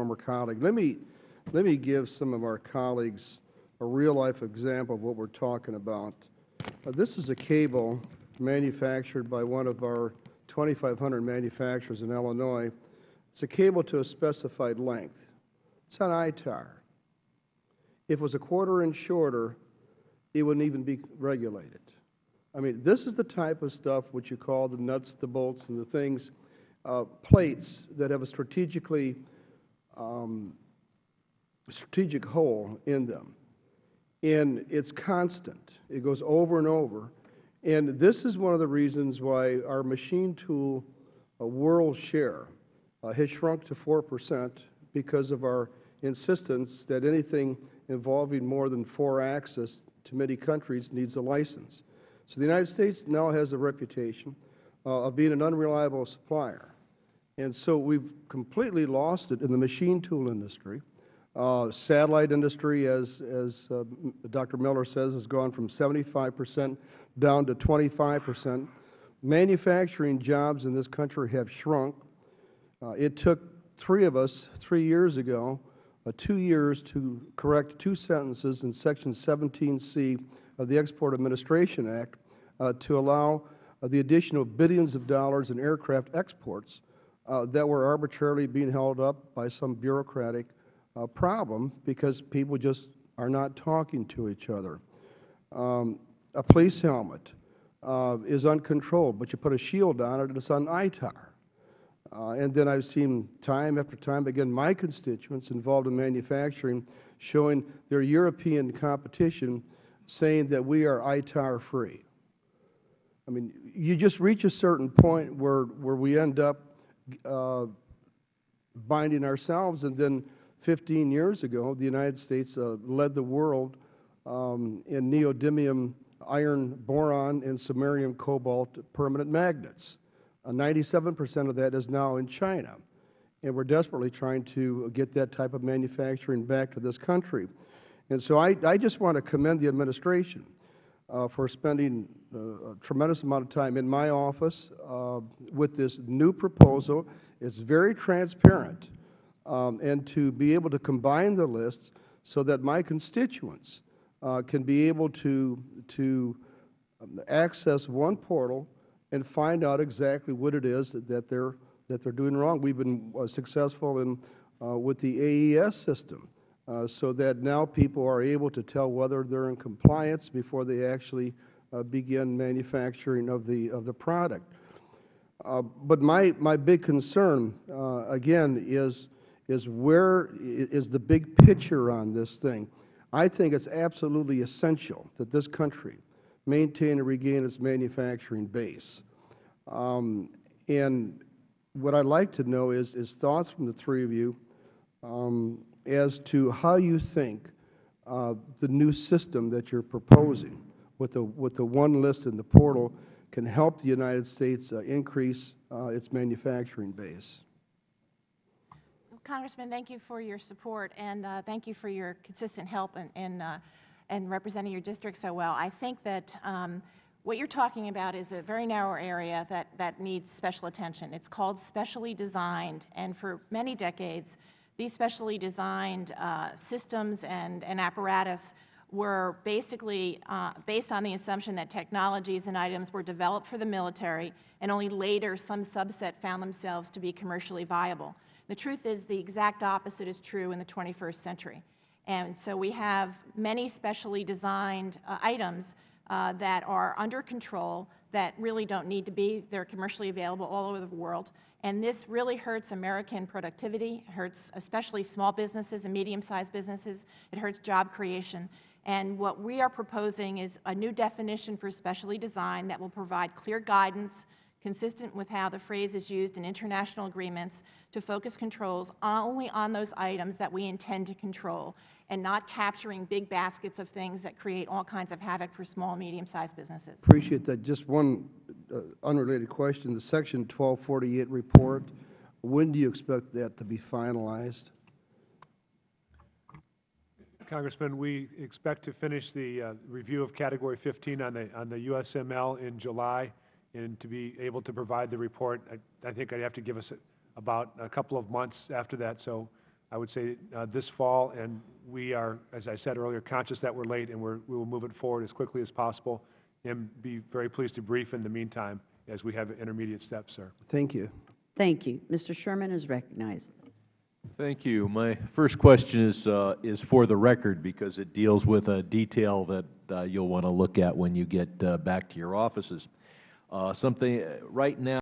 former colleague. Let me give some of our colleagues a real-life example of what we're talking about. This is a cable manufactured by one of our 2,500 manufacturers in Illinois. It's a cable to a specified length. It's on ITAR. If it was a quarter-inch shorter, it wouldn't even be regulated. I mean, this is the type of stuff which you call the nuts, the bolts, and the things, plates that have a strategic hole in them. And it's constant. It goes over and over. And this is one of the reasons why our machine tool world share has shrunk to 4% because of our insistence that anything involving more than 4 axis to many countries needs a license. So the United States now has a reputation of being an unreliable supplier. And so we've completely lost it in the machine tool industry. Satellite industry, as Dr. Miller says, has gone from 75% down to 25%. Manufacturing jobs in this country have shrunk. It took 3 of us 3 years ago 2 years to correct 2 sentences in Section 17C of the Export Administration Act to allow the addition of billions of dollars in aircraft exports that were arbitrarily being held up by some bureaucratic problem because people just are not talking to each other. A police helmet is uncontrolled, but you put a shield on it and it's on ITAR. And then I've seen time after time, again, my constituents involved in manufacturing showing their European competition saying that we are ITAR free. I mean, you just reach a certain point where we end up binding ourselves, and then 15 years ago, the United States led the world in neodymium iron boron and samarium cobalt permanent magnets. 97% of that is now in China, and we're desperately trying to get that type of manufacturing back to this country. And so I just want to commend the administration for spending a tremendous amount of time in my office with this new proposal. It's very transparent, and to be able to combine the lists so that my constituents can be able to access one portal and find out exactly what it is that they're doing wrong. We've been successful in with the AES system, so that now people are able to tell whether they're in compliance before they actually begin manufacturing of the product. But my big concern again is where is the big picture on this thing. I think it's absolutely essential that this country maintain and regain its manufacturing base. And what I'd like to know is thoughts from the 3 of you as to how you think the new system that you're proposing with the one list in the portal can help the United States increase its manufacturing base. Congressman, thank you for your support, and thank you for your consistent help in representing your district so well. I think that what you're talking about is a very narrow area that needs special attention. It's called specially designed, and for many decades, these specially designed systems and apparatus were basically based on the assumption that technologies and items were developed for the military, and only later some subset found themselves to be commercially viable. The truth is the exact opposite is true in the 21st century. And so we have many specially designed items that are under control that really don't need to be. They're commercially available all over the world. And this really hurts American productivity. It hurts especially small businesses and medium-sized businesses. It hurts job creation. And what we are proposing is a new definition for specially designed that will provide clear guidance consistent with how the phrase is used in international agreements to focus controls only on those items that we intend to control and not capturing big baskets of things that create all kinds of havoc for small and medium-sized businesses. Appreciate that. Just one unrelated question. The Section 1248 report, when do you expect that to be finalized? Congressman, we expect to finish the review of Category 15 on the USML in July, and to be able to provide the report. I think I'd have to give us about a couple of months after that. So I would say, this fall, and we are, as I said earlier, conscious that we're late, and we will move it forward as quickly as possible, and be very pleased to brief in the meantime as we have intermediate steps, sir. Thank you. Thank you. Mr. Sherman is recognized. Thank you. My first question is for the record, because it deals with a detail that you'll want to look at when you get back to your offices. Something right now.